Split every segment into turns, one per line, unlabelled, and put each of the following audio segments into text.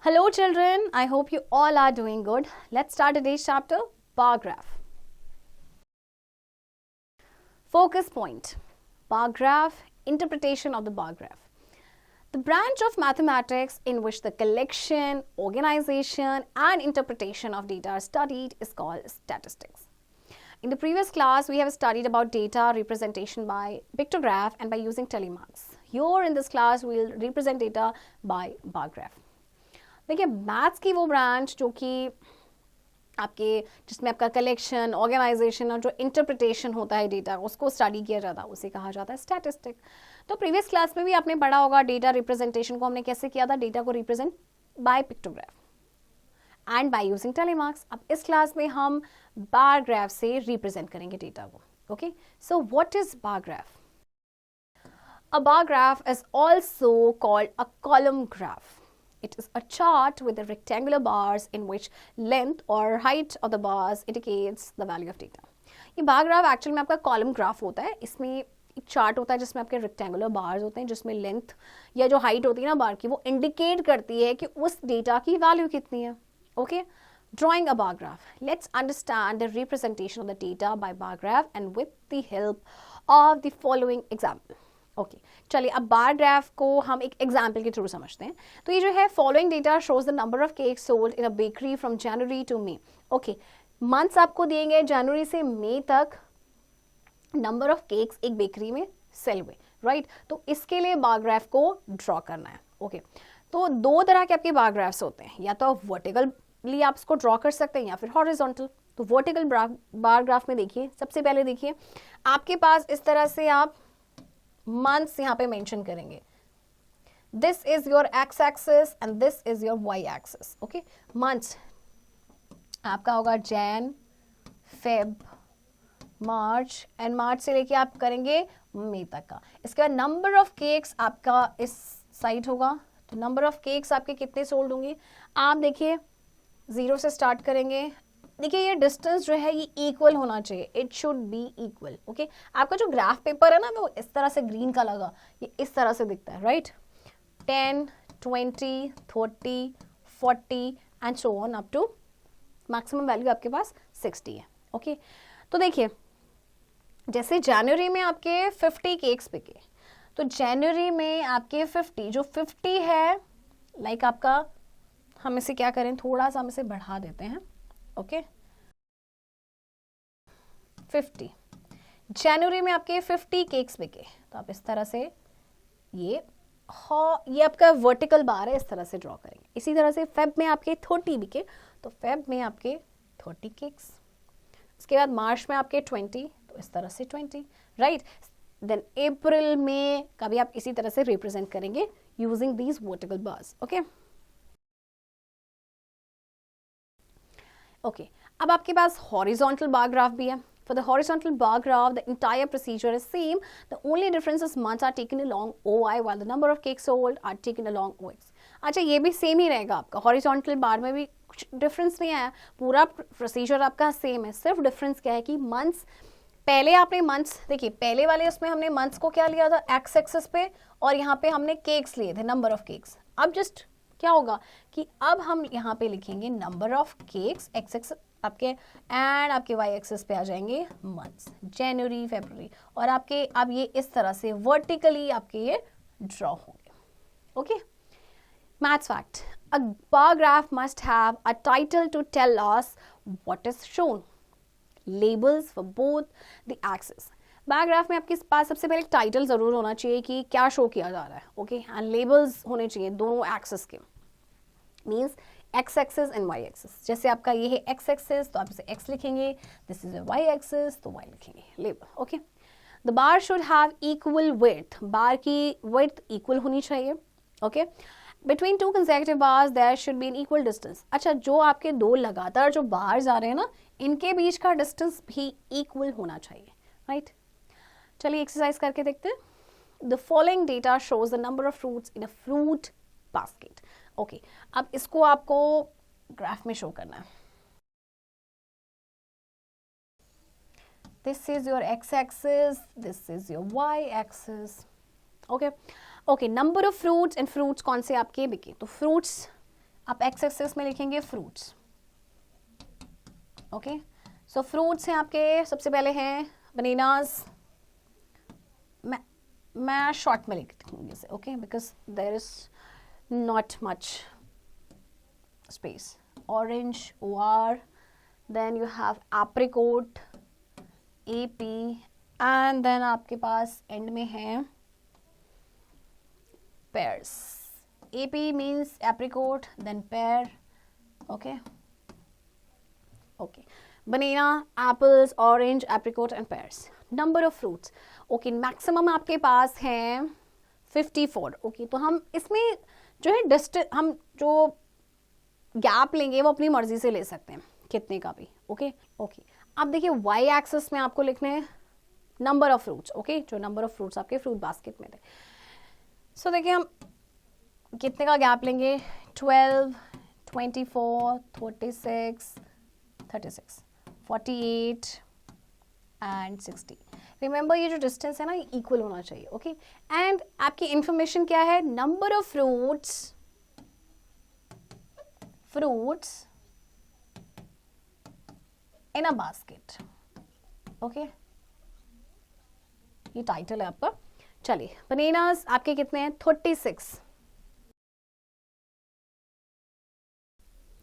Hello children, I hope you all are doing good. Let's start today's chapter, bar graph. Focus point, bar graph, interpretation of the bar graph. The branch of mathematics in which the collection, organization and interpretation of data are studied is called statistics. In the previous class, we have studied about data representation by pictograph and by using telemarks. Here in this class, we will represent data by bar graph. देखिए maths की वो branch जो कि आपके जिसमें आपका collection, organisation और जो इंटरप्रिटेशन होता है डेटा उसको स्टडी किया जाता है उसे कहा जाता है स्टैटिस्टिक. तो प्रीवियस क्लास में भी आपने पढ़ा होगा डेटा रिप्रेजेंटेशन को हमने कैसे किया था, डेटा को represent by pictograph and by using telemarks. अब इस क्लास में हम बार ग्राफ से रिप्रेजेंट करेंगे डेटा को. Okay, so what is bar graph? A bar graph is also called a column graph. It is a chart with the rectangular bars in which length or height of the bars indicates the value of data. ये bar graph actually में आपका column graph होता है. इसमें एक chart होता है जिसमें आपके रेक्टेंगुलर बार्स होते हैं जिसमें लेंथ या जो हाइट होती है ना बार की वो इंडिकेट करती है कि उस डेटा की वैल्यू कितनी है. Okay, drawing a bar graph. Let's understand the representation of the data by bar graph and with the help of the following example. Okay चलिए अब बार ग्राफ को हम एक एग्जाम्पल के थ्रू समझते हैं. तो ये जो है following data shows the number of cakes sold in a bakery from January to May. Okay, months आपको दिएंगे जनवरी से मई तक नंबर ऑफ केक्स एक बेकरी में सेल हुए, राइट. तो इसके लिए बार ग्राफ को ड्रॉ करना है. ओके, तो दो तरह के आपके बार ग्राफ्स होते हैं, या तो वर्टिकली आप इसको ड्रॉ कर सकते हैं या फिर हॉरिजॉन्टल. तो वर्टिकल बार ग्राफ में देखिए, सबसे पहले देखिए आपके पास इस तरह से आप मंथ्स यहाँ पे मेंशन करेंगे. This is your X axis and this is your Y axis. Okay, months आपका होगा Jan, Feb, March and March से लेके आप करेंगे मई तक का. इसके बाद नंबर ऑफ केक्स आपका इस साइड होगा. तो नंबर ऑफ केक्स आपके कितने सोल्ड होंगे, आप देखिए 0 से स्टार्ट करेंगे. देखिए ये डिस्टेंस जो है ये इक्वल होना चाहिए, it should be equal. Okay, आपका जो ग्राफ पेपर है ना वो इस तरह से ग्रीन का लगा, ये इस तरह से दिखता है, right. 10, 20, 30, 40 and so on up to maximum value आपके पास 60 है. ओके, तो देखिए जैसे जनवरी में आपके 50 केक्स बिके, तो जनवरी में आपके 50 जो 50 है लाइक आपका, हम इसे क्या करें थोड़ा सा हम इसे बढ़ा देते हैं. ओके, 50 जनवरी में आपके 50 केक्स बिके. तो आप इस तरह से ये आपका वर्टिकल बार है, इस तरह से ड्रॉ करेंगे. इसी तरह से फेब में आपके 30 बिके, तो फेब में आपके 30 केक्स. उसके बाद मार्च में आपके 20, तो इस तरह से 20, राइट. देन अप्रैल में का भी आप इसी तरह से रिप्रेजेंट करेंगे using these vertical bars. Okay okay, अब आपके पास हॉरिजॉन्टल बार ग्राफ भी है. For the horizontal bar graph, the entire procedure is same. The only difference is months are taken along OI while the number of cakes sold are taken along OX. अच्छा, ये भी same ही रहेगा आपका. Horizontal बार में भी कुछ difference नहीं आया, पूरा प्रोसीजर आपका सेम है. सिर्फ डिफरेंस क्या है कि मंथ्स, पहले आपने मंथ्स देखिए, पहले वाले उसमें हमने मंथ्स को क्या लिया था एक्स एक्सिस पे, और यहाँ पे हमने केक्स लिए थे, नंबर ऑफ केक्स. अब जस्ट क्या होगा कि अब हम यहाँ पे लिखेंगे number of cakes x x आपके, एंड आपके वाई एक्सिस पे आ जाएंगे मंथ्स, जनवरी, फरवरी, और आपके अब ये इस तरह से वर्टिकली आपके ये ड्रॉ होंगे. Okay, maths fact, a bar graph must have a title to tell us what is shown, labels for both the axis. Bar graph में आपके पास सबसे पहले टाइटल जरूर होना चाहिए कि क्या शो किया जा रहा है. ओके, एंड लेबल्स होने चाहिए दोनों एक्सिस के, means X axis and Y axis. जैसे आपका ये है एक्स एक्सिस तो आप इसे एक्स लिखेंगे, दिस इज वाई एक्सिस तो वाई लिखेंगे, label. Okay, the bar should have equal width, bar की विड्थ इक्वल होनी चाहिए. Okay, between two consecutive bars there should be an equal distance. अच्छा, जो आपके दो लगातार जो बार्स आ रहे हैं ना इनके बीच का डिस्टेंस भी इक्वल होना चाहिए, राइट. चलिए एक्सरसाइज करके देखते हैं. The following data shows the number of fruits in a fruit basket. Okay, अब इसको आपको ग्राफ में शो करना है. This is your X axis, this is your Y axis. Okay okay, number of fruits and fruits कौन से आपके बिके, तो फ्रूट्स आप एक्स एक्सिस में लिखेंगे फ्रूट्स. ओके, सो फ्रूट्स हैं आपके, सबसे पहले हैं बनानास. मैं शॉर्ट में लिख दूंगी इसे, okay, because there is not much space. Orange OR, then you have apricot AP, and then आपके पास एंड में है pears. AP means apricot, then pear. Okay. Okay. Banana, apples, orange, apricot and pears. Number of fruits. Okay. Maximum आपके पास हैं 54. Okay. तो हम इसमें जो है हम जो गैप लेंगे वो अपनी मर्जी से ले सकते हैं, कितने का भी. Okay okay. अब देखिए y एक्सिस में आपको लिखने हैं नंबर ऑफ फ्रूट्स. ओके, जो नंबर ऑफ फ्रूट्स आपके फ्रूट बास्केट में थे. सो देखिए हम कितने का गैप लेंगे. 12, 24, 36, 36, 48 एंड 60. रिमेंबर ये जो डिस्टेंस है ना ये इक्वल होना चाहिए. ओके, एंड आपकी इंफॉर्मेशन क्या है. Number of fruits in a basket. Okay, ये टाइटल है आपका. चलिए, बनानास आपके कितने हैं. 36.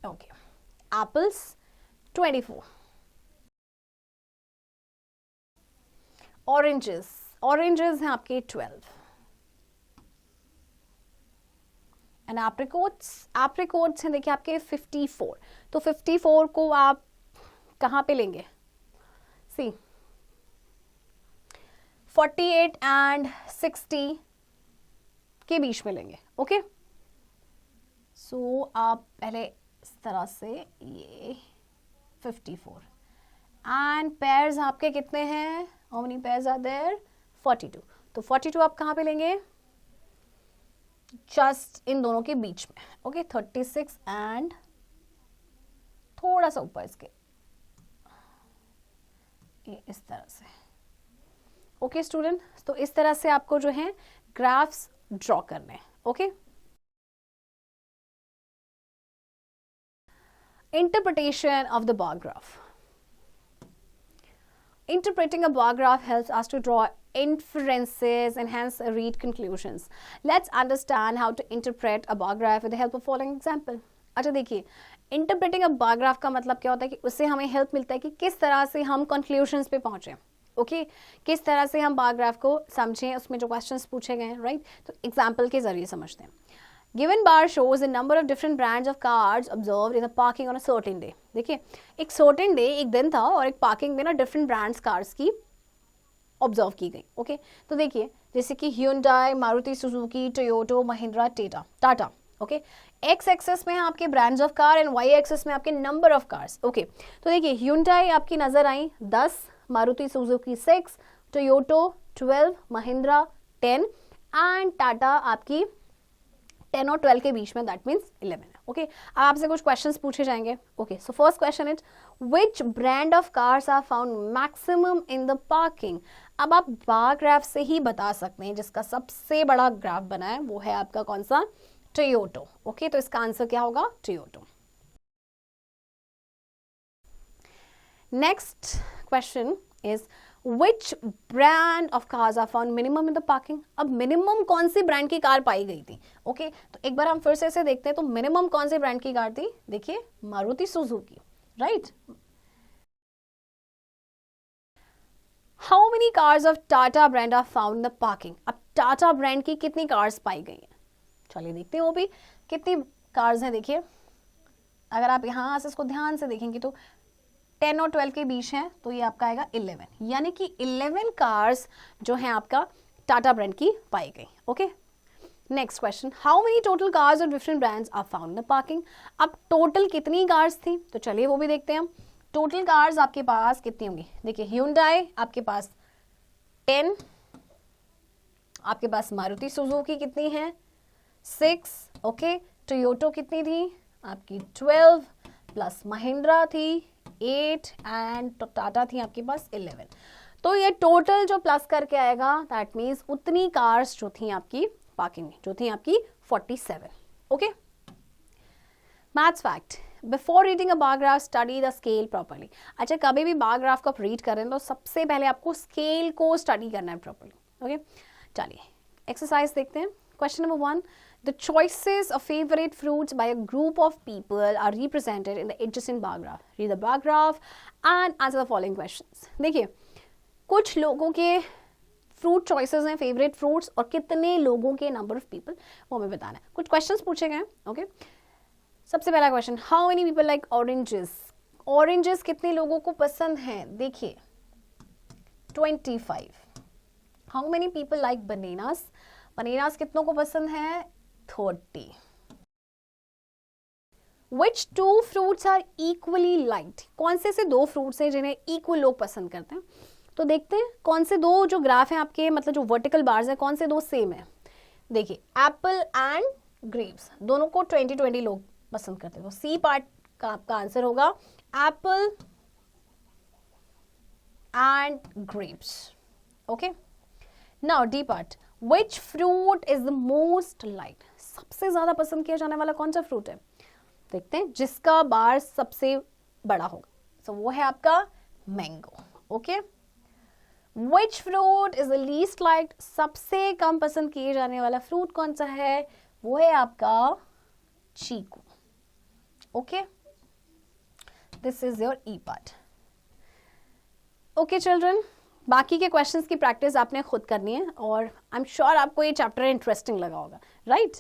Okay, apples 24. ऑरेंजेस हैं आपके 12. एंड एप्रिकोट्स हैं देखिए आपके 54. तो 54 को आप कहाँ पे लेंगे. सी 48 एंड 60 के बीच में लेंगे. ओके, सो आप पहले इस तरह से ये 54 एंड पेयर्स आपके कितने हैं. How many pairs are there. 42. तो 42 आप कहाँ पे लेंगे. जस्ट इन दोनों के बीच में. ओके, 36 एंड थोड़ा सा ऊपर इसके, ये इस तरह से. ओके स्टूडेंट, तो इस तरह से आपको जो है ग्राफ्स ड्रॉ करने हैं. Okay, interpretation of the bar graph. Interpreting a bar graph helps us to draw inferences and hence read conclusions. Let's understand how to interpret a bar graph with the help of following example. अच्छा देखिए, interpreting अ bar graph का मतलब क्या होता है कि उससे हमें हेल्प मिलता है कि किस तरह से हम कंक्लूजन्स पे पहुंचे. ओके, किस तरह से हम बार ग्राफ को समझें, उसमें जो क्वेश्चंस पूछे गए हैं. राइट, तो एग्जांपल के जरिए समझते हैं. Given bar shows the number of different brands of cars observed in the parking on a certain day. देखिए, एक certain day एक दिन था और एक पार्किंग में ना डिफरेंट ब्रांड्स कार्स की ऑब्जर्व की गई. ओके, तो देखिए जैसे कि Hyundai, Maruti Suzuki, Toyota, Mahindra, Tata. Okay, x axis में आपके brands of car and y axis में आपके नंबर ऑफ कार्स. ओके, तो देखिए Hyundai आपकी नजर आई 10, Maruti Suzuki 6, Toyota 12, Mahindra 10 and Tata आपकी 10 और 12 के बीच में, दैट मीन्स 11. ओके, अब आपसे कुछ क्वेश्चंस पूछे जाएंगे. Okay, so first question is which brand of cars are found maximum in the parking. अब आप बार ग्राफ से ही बता सकते हैं. जिसका सबसे बड़ा ग्राफ बना है वो है आपका कौन सा. टोयोटो. ओके, तो इसका आंसर क्या होगा. Toyota. Next question is Which brand of cars are found minimum in the parking? अब मिनिमम कौन सी ब्रांड की कार पाई गई थी. ओके, तो एक बार हम फिर से इसे देखते हैं. तो मिनिमम कौन सी ब्रांड की कार थी. देखिए Maruti Suzuki. Right. How many cars of Tata brand are found in the parking. अब टाटा ब्रांड की कितनी कार्स पाई गई हैं. चलिए देखते हैं वो भी कितनी कार्स हैं. देखिए अगर आप यहाँ से इसको ध्यान से देखेंगे तो 10 और 12 के बीच है, तो ये आपका आएगा 11. यानी कि 11 कार्स जो हैं आपका टाटा ब्रांड की पाई गई. Okay, next question, how many total cars of different brands are found in the parking. अब टोटल कितनी कार्स थी, तो चलिए वो भी देखते हैं. टोटल कार्स आपके पास कितनी होंगी. देखिए Hyundai आपके पास 10, आपके पास मारुति सुजुकी कितनी है 6. ओके, टोयोटो कितनी थी आपकी 12 प्लस महिंद्रा थी 8 एंड टाटा थी आपके पास 11. तो ये टोटल जो प्लस करके आएगा दैट मीन्स उतनी कार्स जो थी आपकी पार्किंग में, जो थी आपकी 47. Okay, maths fact, before reading a bar graph study the scale properly. अच्छा, कभी भी बार ग्राफ को आप रीड करें तो सबसे पहले आपको स्केल को स्टडी करना है प्रॉपरली। ओके, चलिए एक्सरसाइज देखते हैं। Question number 1, the choices of favourite fruits by a group of people are represented in the adjacent bar graph. Read the bar graph and answer the following questions. देखिए, कुछ लोगों के fruit choices हैं, favourite fruits, और कितने लोगों के number of people, वो हमें बताना है। कुछ क्वेश्चंस पूछे गए हैं। ओके, सबसे पहला question, how many people like oranges. Oranges कितने लोगों को पसंद हैं? देखिए 25। How many people like bananas. Bananas कितनों को पसंद है? 30। Which two fruits are equally liked. कौन से दो फ्रूट्स हैं जिन्हें इक्वल लोग पसंद करते हैं? तो देखते हैं कौन से दो जो ग्राफ हैं आपके, मतलब जो वर्टिकल बार्स हैं, कौन से दो सेम है। देखिए एप्पल एंड ग्रेप्स, दोनों को 20-20 लोग पसंद करते हैं। तो सी पार्ट का आपका आंसर होगा Apple and grapes. Okay, now D part, which fruit is the most liked. सबसे ज्यादा पसंद किया जाने वाला कौन सा फ्रूट है? देखते हैं, जिसका बार सबसे बड़ा होगा, तो वो है आपका mango. Okay, which fruit is the least liked. सबसे कम पसंद किए जाने वाला फ्रूट कौन सा है? वो है आपका चीकू। Okay, this is your E part. Okay children, बाकी के क्वेश्चंस की प्रैक्टिस आपने खुद करनी है, और आई एम श्योर आपको ये चैप्टर इंटरेस्टिंग लगा होगा, राइट?